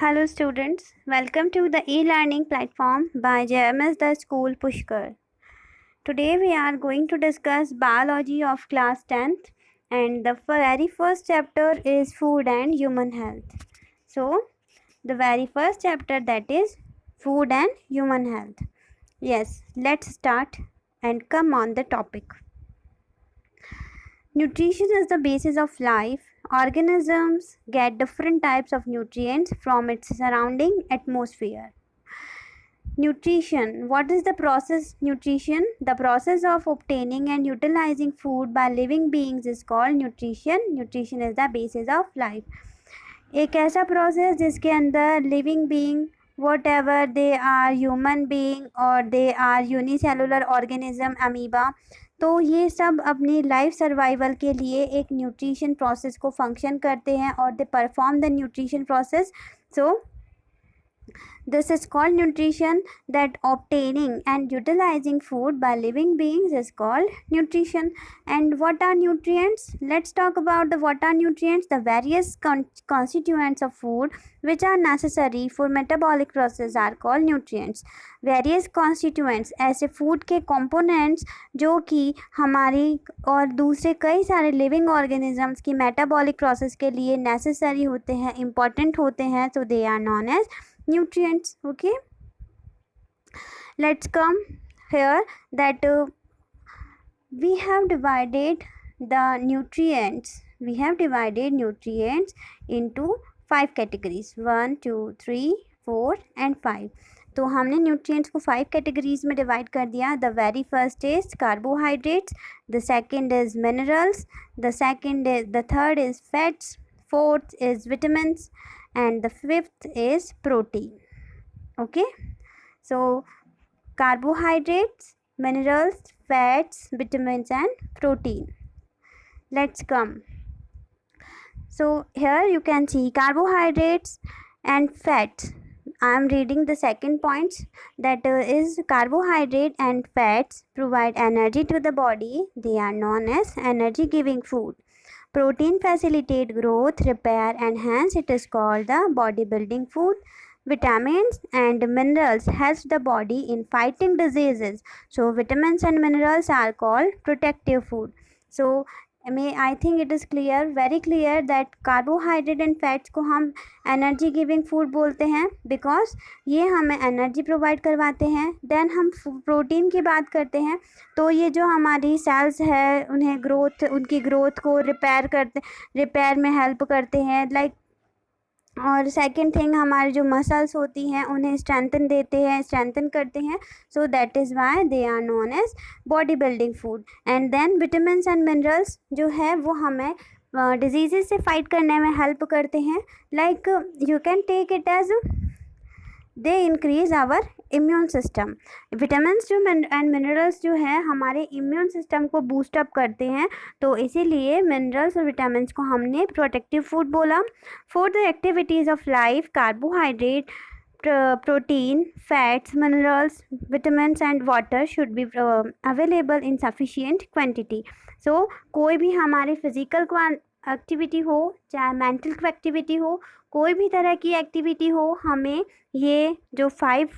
Hello students, welcome to the e-learning platform by JMS The School Pushkar. Today we are going to discuss biology of class 10th and the very first chapter is food and human health. So, the very first chapter that is food and human health. Yes, let's start and come on the topic. Nutrition is the basis of life. Organisms get different types of nutrients from its surrounding atmosphere. Nutrition. What is the process? Nutrition. The process of obtaining and utilizing food by living beings is called nutrition. Nutrition is the basis of life. एक ऐसा process जिसके अंदर living being whatever they are human ह्यूमन बीइंग और they are unicellular organism amoeba, तो ये सब अपनी लाइफ सर्वाइवल के लिए एक न्यूट्रिशन प्रोसेस को फंक्शन करते हैं और they perform the nutrition process. So this is called nutrition. That obtaining and utilizing food by living beings is called nutrition. And what are nutrients? Let's talk about the what are nutrients. The various constituents of food which are necessary for metabolic process are called nutrients. Various constituents ऐसे food के components जो कि हमारी और दूसरे कई सारे living organisms की metabolic process के लिए necessary होते हैं, important होते हैं, so they are known as nutrients. Okay, let's come here that we have divided nutrients into 5 categories 1 2 3 4 and 5. तो हमने न्यूट्रिएंट्स को 5 कैटेगरीज में डिवाइड कर दिया. The very first is carbohydrates, the second is minerals, the third is fats, fourth is vitamins and the fifth is protein. Okay, so carbohydrates, minerals, fats, vitamins and protein. Let's come. So here you can see carbohydrates and fats. I am reading the second point, that is carbohydrate and fats provide energy to the body. They are known as energy giving food. Protein facilitate growth, repair and hence it is called the bodybuilding food. Vitamins and minerals helps the body in fighting diseases. So vitamins and minerals are called protective food. So I think it is clear, very clear that carbohydrate and fats को हम energy giving food बोलते हैं because ये हमें energy provide करवाते हैं. Then हम protein की बात करते हैं तो ये जो हमारी सेल्स है उनकी ग्रोथ को रिपेयर में हेल्प करते हैं लाइक. और सेकंड थिंग हमारी जो मसल्स होती हैं उन्हें स्ट्रेंथन करते हैं. So that is why they are known as body building food. And then vitamins and minerals जो है वो हमें डिजीज़ से फाइट करने में हेल्प करते हैं. Like you can take it as they increase our immune system. Vitamins जो एंड मिनरल्स जो है हमारे इम्यून सिस्टम को बूस्टअप करते हैं, तो इसीलिए मिनरल्स और विटामिन्स को हमने प्रोटेक्टिव फूड बोला. For the activities of life carbohydrate, protein, fats, minerals, vitamins and water should be available in sufficient quantity. So कोई भी हमारी फिजिकल एक्टिविटी हो चाहे मेंटल एक्टिविटी हो, कोई भी तरह की एक्टिविटी हो, हमें ये जो 5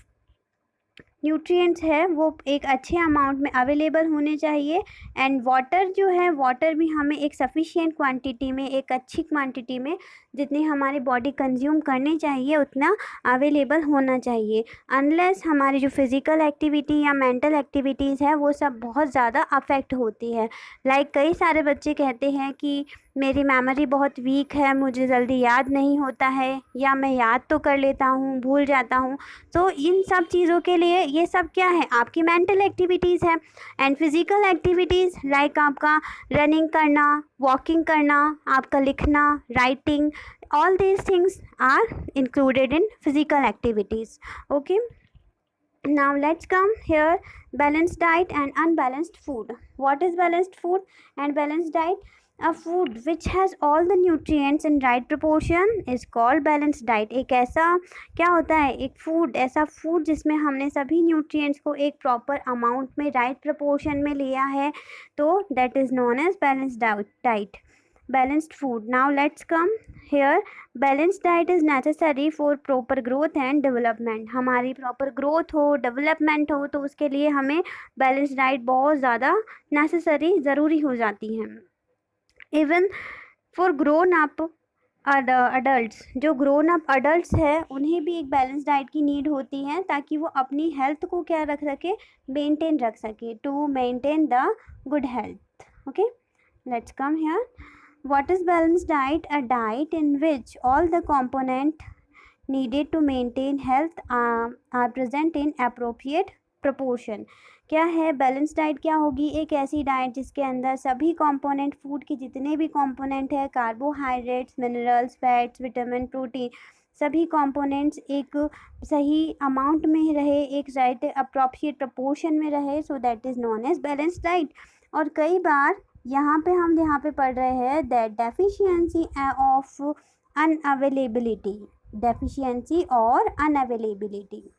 न्यूट्रिएंट्स है वो एक अच्छे अमाउंट में अवेलेबल होने चाहिए. एंड वाटर जो है, वाटर भी हमें एक सफिशिएंट क्वांटिटी में, एक अच्छी क्वांटिटी में, जितनी हमारी बॉडी कंज्यूम करनी चाहिए उतना अवेलेबल होना चाहिए. अनलेस हमारी जो फिज़िकल एक्टिविटी या मेंटल एक्टिविटीज़ है वो सब बहुत ज़्यादा अफेक्ट होती है. लाइक कई सारे बच्चे कहते हैं कि मेरी मेमोरी बहुत वीक है, मुझे जल्दी याद नहीं होता है, या मैं याद तो कर लेता हूँ भूल जाता हूँ. तो इन सब चीज़ों के लिए ये सब क्या है, आपकी मेंटल एक्टिविटीज़ है. एंड फिज़िकल एक्टिविटीज़ लाइक आपका रनिंग करना, वॉकिंग करना, आपका लिखना, writing, all these things are included in physical activities. Okay, now let's come here, balanced diet and unbalanced food. What is balanced food and balanced diet? A food which has all the nutrients in right proportion is called balanced diet. एक ऐसा क्या होता है, एक ऐसा food जिसमें हमने सभी न्यूट्रिएंट्स को एक प्रॉपर अमाउंट में राइट प्रपोर्शन में लिया है, तो that is known as balanced diet. balanced food. Now let's come here. Balanced diet is necessary for proper growth and development. हमारी proper growth हो, development हो, तो उसके लिए हमें balanced diet बहुत ज़्यादा necessary ज़रूरी हो जाती है. Even for grown up adults, जो ग्रोन अप अडल्ट्स है उन्हें भी एक बैलेंस डाइट की नीड होती है ताकि वो अपनी हेल्थ को क्या रख सके, मेंटेन रख सके, to maintain the good health. Okay, let's come here. What is balance diet? A diet in which all the component needed to maintain health are present in appropriate proportion. क्या है balance diet? क्या होगी? एक ऐसी diet जिसके अंदर सभी component, food के जितने भी कंपोनेंट है, carbohydrates, minerals, fats, vitamin, protein, सभी कंपोनेंट्स एक सही अमाउंट में रहे, एक राइट अप्रोप्रिएट प्रपोर्शन में रहे, so that is known as balance diet. और कई बार यहाँ पे पढ़ रहे हैं that deficiency of unavailability, deficiency और अनअवेलेबिलिटी,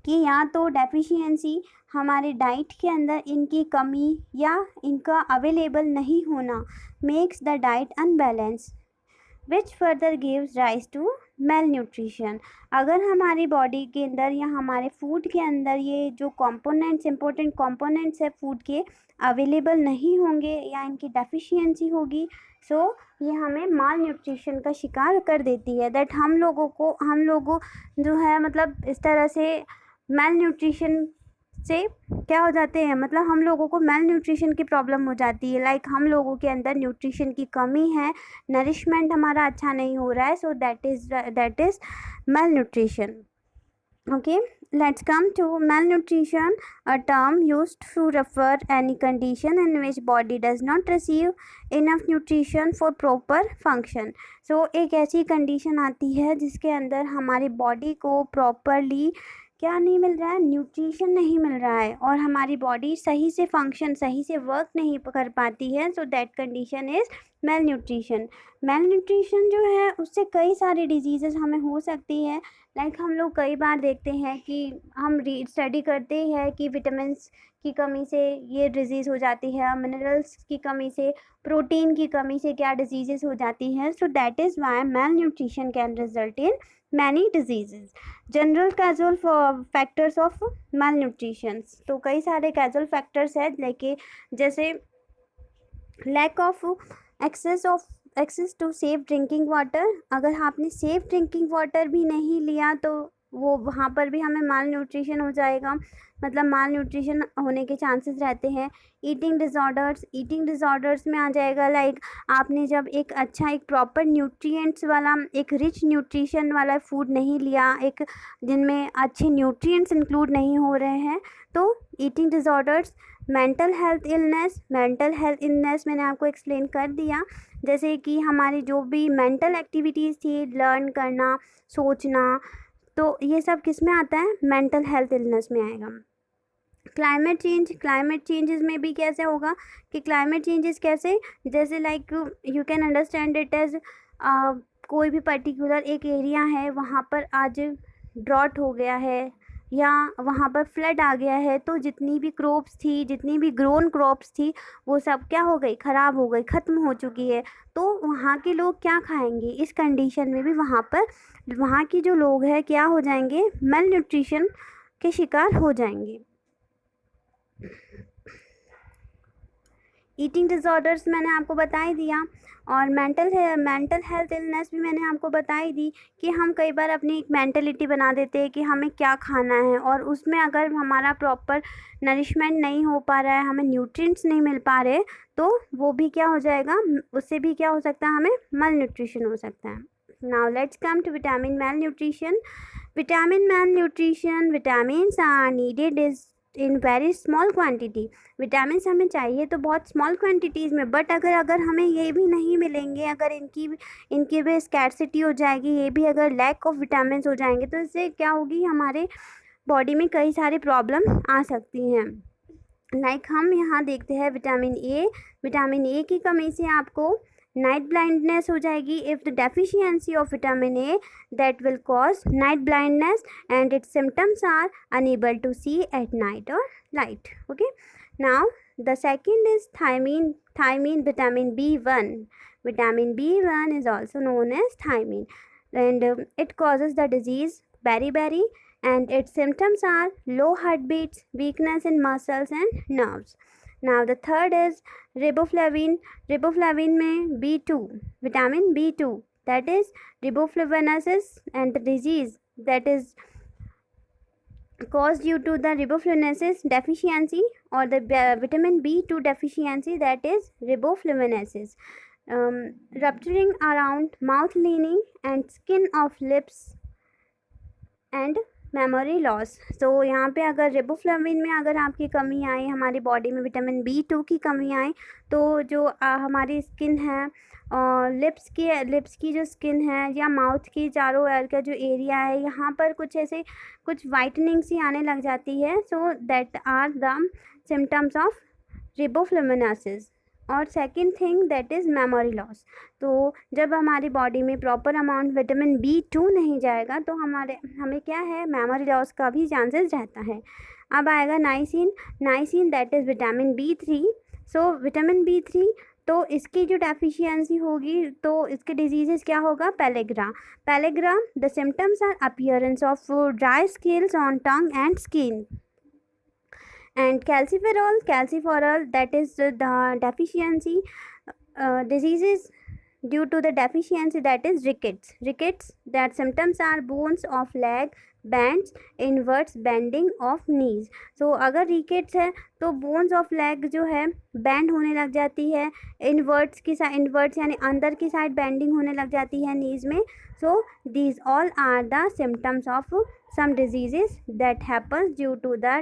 कि या तो डेफिशिएंसी हमारे डाइट के अंदर इनकी कमी या इनका अवेलेबल नहीं होना makes the diet unbalance which further gives rise to malnutrition. अगर हमारी बॉडी के अंदर या हमारे फूड के अंदर ये जो कंपोनेंट्स, इंपॉर्टेंट कंपोनेंट्स है फूड के, अवेलेबल नहीं होंगे या इनकी डेफिशिएंसी होगी, सो ये हमें माल न्यूट्रिशन का शिकार कर देती है. दैट हम लोगों जो है मतलब इस तरह से मेल न्यूट्रिशन से क्या हो जाते हैं, मतलब हम लोगों को मेल न्यूट्रिशन की प्रॉब्लम हो जाती है. लाइक हम लोगों के अंदर न्यूट्रिशन की कमी है, नरिशमेंट हमारा अच्छा नहीं हो रहा है, so that is mail nutrition. Okay, let's come to malnutrition, a term used to refer any condition in which body does not receive enough nutrition for proper function. So एक ऐसी condition आती है जिसके अंदर हमारी बॉडी को properly क्या नहीं मिल रहा है, न्यूट्रिशन नहीं मिल रहा है, और हमारी बॉडी सही से फंक्शन, सही से वर्क नहीं कर पाती है, so that condition is mail nutrition. Mail nutrition जो है उससे कई सारी डिजीज़ेस हमें हो सकती है. लाइक हम लोग कई बार देखते हैं कि हम स्टडी करते हैं कि विटामिन्स की कमी से ये डिजीज़ हो जाती है, मिनरल्स की कमी से, प्रोटीन की कमी से क्या डिजीज़ेस हो जाती हैं. So that is why malnutrition can result in many diseases. General casual factors of malnutrition, तो कई सारे कैजुअल फैक्टर्स हैं, जैसे lack of access to safe drinking water. अगर आपने सेफ ड्रिंकिंग वाटर भी नहीं लिया तो वो वहाँ पर भी हमें माल न्यूट्रिशन हो जाएगा, मतलब माल न्यूट्रिशन होने के चांसेस रहते हैं. ईटिंग डिज़ॉर्डर्स में आ जाएगा. लाइक आपने जब एक प्रॉपर न्यूट्रिएंट्स वाला, एक रिच न्यूट्रिशन वाला फूड नहीं लिया, एक जिनमें अच्छे न्यूट्रिएंट्स इंक्लूड नहीं हो रहे हैं, तो ईटिंग डिज़ॉर्डर्स. मेंटल हेल्थ इलनेस मैंने आपको एक्सप्लेन कर दिया, जैसे कि हमारी जो भी मेंटल एक्टिविटीज़ थी, लर्न करना, सोचना, तो ये सब किस में आता है, मेंटल हेल्थ इलनेस में आएगा. क्लाइमेट चेंजेस में भी कैसे होगा, कि क्लाइमेट चेंजेस कैसे, जैसे like you can understand it as कोई भी पर्टिकुलर एक एरिया है, वहाँ पर आज ड्रॉट हो गया है या वहाँ पर फ्लड आ गया है, तो जितनी भी क्रॉप्स थी, जितनी भी ग्रोन क्रॉप्स थी, वो सब क्या हो गई, ख़राब हो गई, ख़त्म हो चुकी है. तो वहाँ के लोग क्या खाएंगे? इस कंडीशन में भी वहाँ की जो लोग हैं क्या हो जाएंगे, मेल न्यूट्रिशन के शिकार हो जाएंगे. ईटिंग डिज़ॉर्डर्स मैंने आपको बता ही दिया, और मेंटल हेल्थ इलनेस भी मैंने आपको बता ही दी, कि हम कई बार अपनी एक मेंटलिटी बना देते हैं कि हमें क्या खाना है, और उसमें अगर हमारा प्रॉपर नरिशमेंट नहीं हो पा रहा है, हमें न्यूट्रिएंट्स नहीं मिल पा रहे, तो वो भी क्या हो जाएगा, उससे भी क्या हो सकता है, हमें मेल न्यूट्रिशन हो सकता है. Now let's come to vitamin malnutrition. Vitamins are needed in very small quantity. Vitamins हमें चाहिए तो बहुत स्मॉल क्वांटिटीज़ में, बट अगर हमें ये भी नहीं मिलेंगे, अगर इनकी भी स्कैर्सिटी हो जाएगी, ये भी अगर लैक ऑफ विटामिन्स हो जाएंगे, तो इससे क्या होगी, हमारे बॉडी में कई सारी प्रॉब्लम आ सकती हैं. लाइक हम यहाँ देखते हैं विटामिन ए की कमी से आपको नाइट ब्लाइंडनेस हो जाएगी. If the deficiency of vitamin A that will cause night blindness and its symptoms are unable to see at night और light. Okay, now The second is thiamine, vitamin B1. Vitamin B1 is also known as thiamine, and it causes the disease beriberi, and its symptoms are low heartbeats, weakness in muscles and nerves. Now the third is riboflavin. Riboflavin में B2, vitamin B2, that is riboflavinosis, and the disease that is caused due to the riboflavinosis deficiency or the vitamin B2 deficiency, that is riboflavinosis. Rupturing around mouth lining and skin of lips and memory loss. So यहाँ पे अगर riboflavin में अगर आपकी कमी आए, हमारी body में विटामिन B2 की कमी आए, तो जो हमारी स्किन है और लिप्स की जो स्किन है या माउथ की चारों ओर का जो एरिया है, यहाँ पर कुछ वाइटनिंग सी आने लग जाती है. So that are the symptoms of riboflavinosis. और second thing that is memory loss. तो जब हमारी बॉडी में प्रॉपर अमाउंट विटामिन B2 नहीं जाएगा तो हमें क्या है, मेमोरी लॉस का भी चांसेस रहता है. अब आएगा niacin that is vitamin B3. So vitamin B3, तो इसकी जो डेफिशिएंसी होगी तो इसके डिजीज़ क्या होगा, pellagra. The symptoms are appearance of dry scales on tongue and skin. And calciferol, that is the deficiency, diseases due to the deficiency, that is rickets. That symptoms are bones of leg bends, inwards bending of knees. So अगर rickets है तो bones of leg जो है bend होने लग जाती है, inwards यानी अंदर की साइड bending होने लग जाती है knees में. So these all are the symptoms of some diseases that happens due to the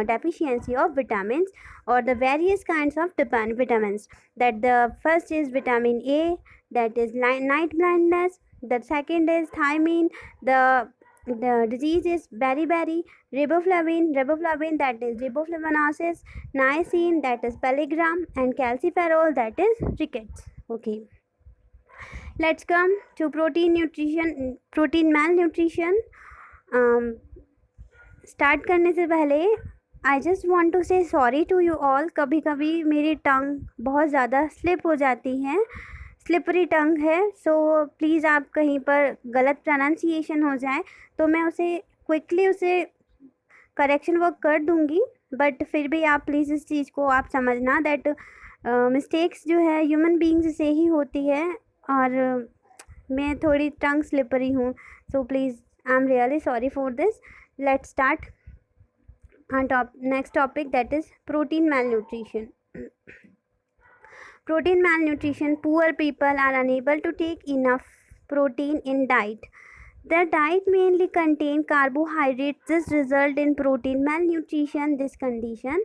deficiency of vitamins or the various kinds of vitamins. That the first is vitamin A, that is night blindness. The second is thiamine. The disease is beriberi. Riboflavin, that is riboflavinosis. Niacin, that is pellagra, and calciferol, that is rickets. Okay, let's come to protein malnutrition. Start करने से पहले I just want to से sorry to you all. कभी कभी मेरी टंग बहुत ज़्यादा slip हो जाती है, स्लिपरी टंग है. सो प्लीज़ आप कहीं पर गलत प्रोनाउंसिएशन हो जाए तो मैं उसे क्विकली करेक्शन वर्क कर दूँगी, बट फिर भी आप प्लीज़ इस चीज़ को आप समझना दैट मिस्टेक्स जो है ह्यूमन बींग्स से ही होती है, और मैं थोड़ी टंग स्लिपरी हूँ. So please I'm really sorry for this. Let's start on next topic, that is protein malnutrition. Protein malnutrition. Poor people are unable to take enough protein in diet. Their diet mainly contain carbohydrates. This result in protein malnutrition. This condition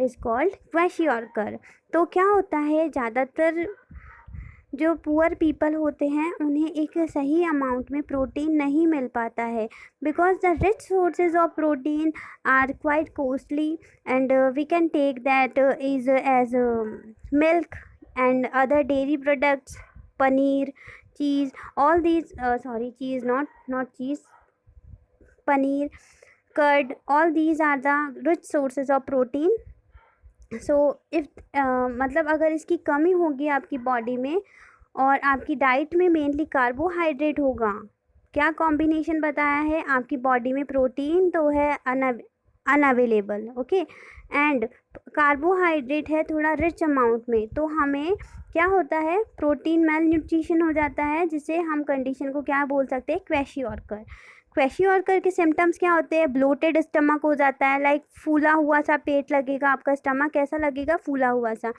is called kwashiorkor. तो क्या होता है, ज़्यादातर जो poor people होते हैं उन्हें एक सही अमाउंट में प्रोटीन नहीं मिल पाता है, because the rich sources of protein are quite costly, and we can take that is as milk and other dairy products, paneer, cheese, all these cheese not cheese, paneer, curd, all these are the rich sources of protein. So if मतलब अगर इसकी कमी होगी आपकी body में और आपकी diet में मेनली कार्बोहाइड्रेट होगा, क्या कॉम्बिनेशन बताया है, आपकी बॉडी में प्रोटीन तो है अनअवेलेबल, ओके, एंड कार्बोहाइड्रेट है थोड़ा रिच अमाउंट में, तो हमें क्या होता है, प्रोटीन मेल न्यूट्रिशन हो जाता है, जिसे हम कंडीशन को क्या बोल सकते हैं, क्वैशियोरकर. क्वैशियोरकर के सिम्टम्स क्या होते हैं, ब्लोटेड स्टमक हो जाता है, लाइक फूला हुआ सा पेट लगेगा, आपका स्टमक कैसा लगेगा, फूला हुआ सा.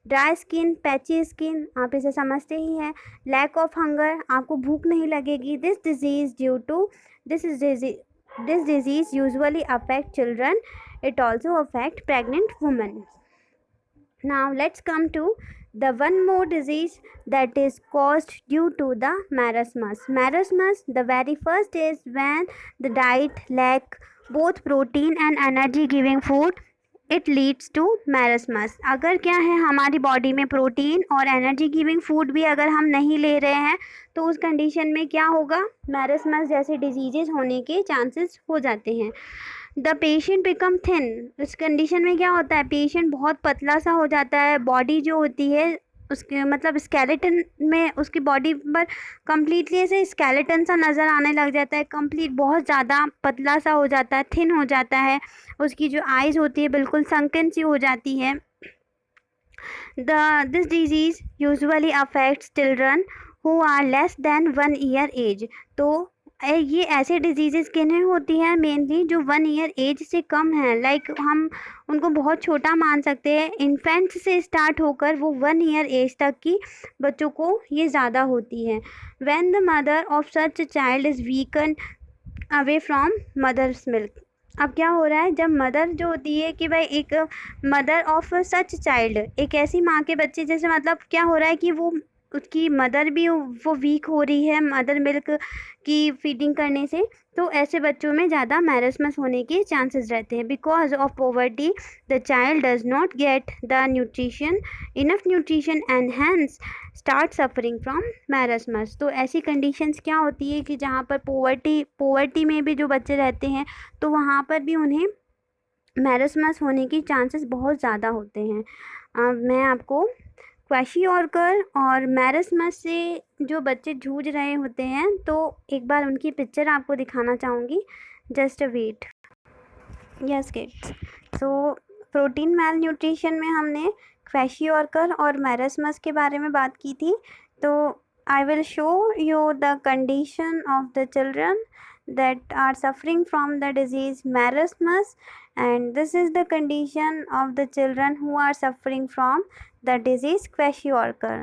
ड्राई स्किन, पैची स्किन, आप इसे समझते ही हैं. लैक ऑफ हंगर, आपको भूख नहीं लगेगी. This disease usually affect children. It also affect pregnant women. Now let's come to the one more disease that is caused due to the marasmus. Marasmus, the very first is when the diet lack both protein and energy giving food, it leads to marasmus. अगर क्या है, हमारी body में protein और energy giving food भी अगर हम नहीं ले रहे हैं तो उस कंडीशन में क्या होगा, marasmus जैसे डिजीजेस होने के चांसेस हो जाते हैं. The patient become thin. इस कंडीशन में क्या होता है, पेशेंट बहुत पतला सा हो जाता है, बॉडी जो होती है उसके मतलब स्केलेटन में उसकी बॉडी पर कम्प्लीटली ऐसे स्केलेटन सा नज़र आने लग जाता है, कंप्लीट बहुत ज़्यादा पतला सा हो जाता है, थिन हो जाता है, उसकी जो आइज़ होती है बिल्कुल संकन सी हो जाती है। This disease usually affects children who are less than 1 year age। तो ये ऐसे डिजीज़ेस किन्हें होती हैं, मेनली जो 1 ईयर एज से कम हैं, लाइक हम उनको बहुत छोटा मान सकते हैं, इन्फेंट्स से स्टार्ट होकर वो 1 ईयर एज तक की बच्चों को ये ज़्यादा होती है। When the mother of such a child is weakened away from mother's milk. अब क्या हो रहा है, जब मदर जो होती है कि भाई एक मदर ऑफ सच चाइल्ड, एक ऐसी माँ के बच्चे जैसे, मतलब क्या हो रहा है कि वो उसकी मदर भी वो वीक हो रही है मदर मिल्क की फीडिंग करने से, तो ऐसे बच्चों में ज़्यादा मैरस्मस होने के चांसेस रहते हैं। Because of poverty the child does not get the nutrition enough nutrition and hence start suffering from marasmus. तो ऐसी कंडीशंस क्या होती है कि जहाँ पर पोवर्टी में भी जो बच्चे रहते हैं तो वहाँ पर भी उन्हें मैरस्मस होने की चांसेस बहुत ज़्यादा होते हैं। मैं आपको क्वैशियोरकर और मैरस्मस से जो बच्चे जूझ रहे होते हैं तो एक बार उनकी पिक्चर आपको दिखाना चाहूँगी। Just wait. Yes kids, so protein malnutrition में हमने क्वैशियोरकर और मैरस्मस के बारे में बात की थी। तो I will show you the condition of the children that are suffering from the disease marasmus, and this is the condition of the children who are suffering from the disease kwashiorkor।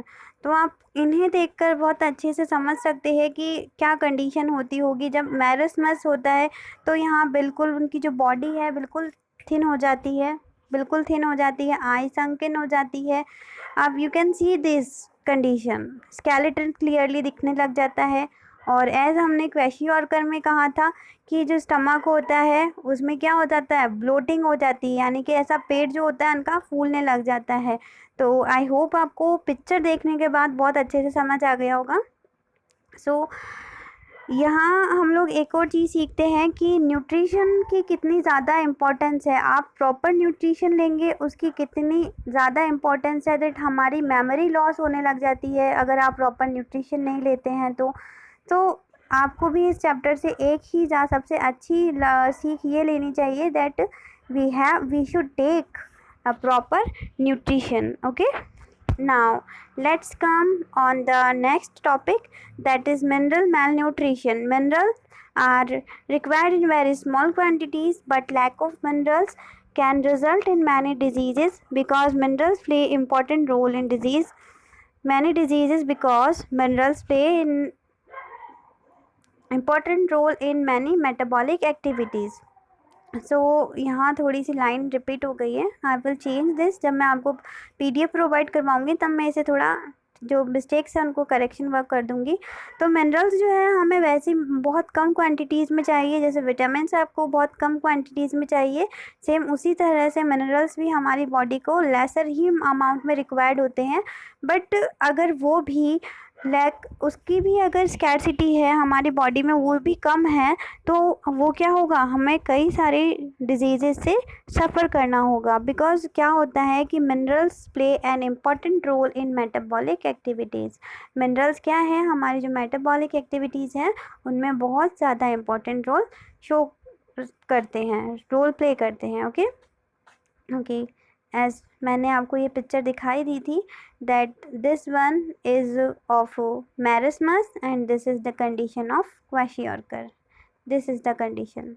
तो आप इन्हें देखकर बहुत अच्छे से समझ सकते हैं कि क्या कंडीशन होती होगी जब मैरस्मस होता है। तो यहाँ बिल्कुल उनकी जो बॉडी है बिल्कुल थिन हो जाती है, बिल्कुल थिन हो जाती है, आई संकन हो जाती है। अब you can see this condition, skeleton clearly दिखने लग जाता है। और एज हमने क्वैशियोरकर में कहा था कि जो स्टमक होता है उसमें क्या हो जाता है, ब्लोटिंग हो जाती है, यानी कि ऐसा पेट जो होता है उनका फूलने लग जाता है। तो आई होप आपको पिक्चर देखने के बाद बहुत अच्छे से समझ आ गया होगा। सो यहाँ हम लोग एक और चीज़ सीखते हैं कि न्यूट्रिशन की कितनी ज़्यादा इम्पोर्टेंस है। आप प्रॉपर न्यूट्रिशन लेंगे उसकी कितनी ज़्यादा इम्पोर्टेंस है, दैट हमारी मेमोरी लॉस होने लग जाती है अगर आप प्रॉपर न्यूट्रिशन नहीं लेते हैं। तो आपको भी इस चैप्टर से एक ही सबसे अच्छी सीख ये लेनी चाहिए that we should take a proper nutrition. Okay, now let's come on the next topic, that is mineral malnutrition। Minerals are required in very small quantities, but lack of minerals can result in many diseases because minerals play important role in many diseases because minerals play in important role in many metabolic activities। सो यहाँ थोड़ी सी line repeat हो गई है, I will change this. जब मैं आपको PDF provide करवाऊँगी तब मैं इसे थोड़ा जो मिस्टेक्स हैं उनको करेक्शन वर्क कर दूँगी। तो मिनरल्स जो है हमें वैसे बहुत कम क्वांटिटीज़ में चाहिए, जैसे विटामिन्स आपको बहुत कम क्वांटिटीज़ में चाहिए, सेम उसी तरह से मिनरल्स भी हमारी बॉडी को लेसर ही अमाउंट में रिक्वायर्ड होते हैं। बट अगर वो भी उसकी भी अगर स्कैरसिटी है हमारी बॉडी में, वो भी कम है, तो वो क्या होगा, हमें कई सारे डिजीज़ेस से सफ़र करना होगा। बिकॉज क्या होता है कि minerals play an important role in metabolic activities. Minerals क्या है, हमारी जो मेटाबॉलिक एक्टिविटीज़ हैं उनमें बहुत ज़्यादा इम्पॉर्टेंट रोल शो करते हैं, रोल प्ले करते हैं। ओके, एज मैंने आपको ये पिक्चर दिखाई दी थी that this one is of marasmus and this is the condition of kwashiorkor। this is the condition,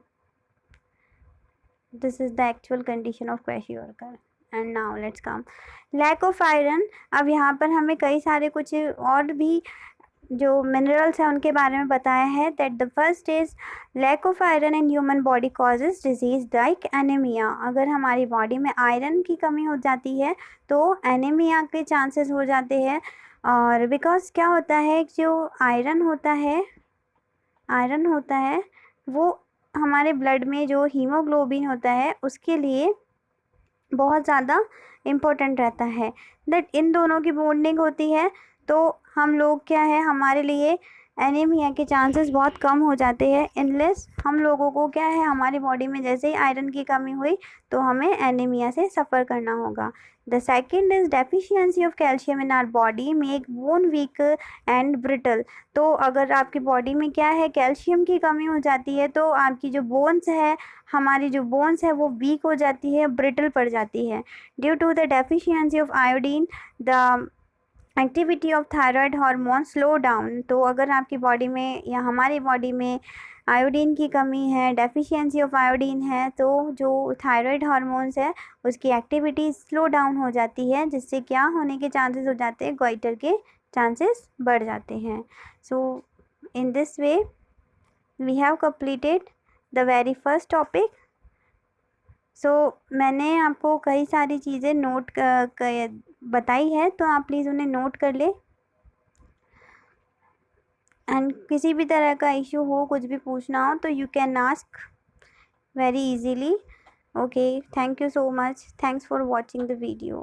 this is the actual condition of kwashiorkor। and now let's come lack of iron। अब यहाँ पर हमें कई सारे कुछ और भी जो मिनरल्स हैं उनके बारे में बताया है that the first is lack of iron in human body causes disease like anaemia. अगर हमारी बॉडी में आयरन की कमी हो जाती है तो एनीमिया के चांसेस हो जाते हैं। और बिकॉज क्या होता है, जो आयरन होता है वो हमारे ब्लड में जो हीमोग्लोबिन होता है उसके लिए बहुत ज़्यादा इम्पोर्टेंट रहता है। दैट इन दोनों की बॉन्डिंग होती है तो हम लोग क्या है, हमारे लिए एनीमिया के चांसेस बहुत कम हो जाते हैं अनलेस हम लोगों को क्या है, हमारी बॉडी में जैसे ही आयरन की कमी हुई तो हमें एनीमिया से सफ़र करना होगा। The second is deficiency of calcium in our body make bone weak and brittle. तो अगर आपकी बॉडी में क्या है, कैल्शियम की कमी हो जाती है तो आपकी जो बोन्स है, हमारी जो बोन्स है वो वीक हो जाती है, ब्रिटल पड़ जाती है। Due to the deficiency of iodine the activity of thyroid hormone slow down. तो अगर आपकी बॉडी में या हमारी बॉडी में आयोडीन की कमी है, डेफिशिएंसी ऑफ आयोडीन है, तो जो थायराइड हार्मोन्स है उसकी एक्टिविटी स्लो डाउन हो जाती है, जिससे क्या होने के चांसेस हो जाते हैं, गोइटर के चांसेस बढ़ जाते हैं। So in this way we have completed the very first topic. So मैंने आपको कई सारी चीज़ें नोट बताई है, तो आप प्लीज़ उन्हें नोट कर ले। एंड किसी भी तरह का इशू हो, कुछ भी पूछना हो तो you can ask very easily. Okay, thank you so much, thanks for watching the video.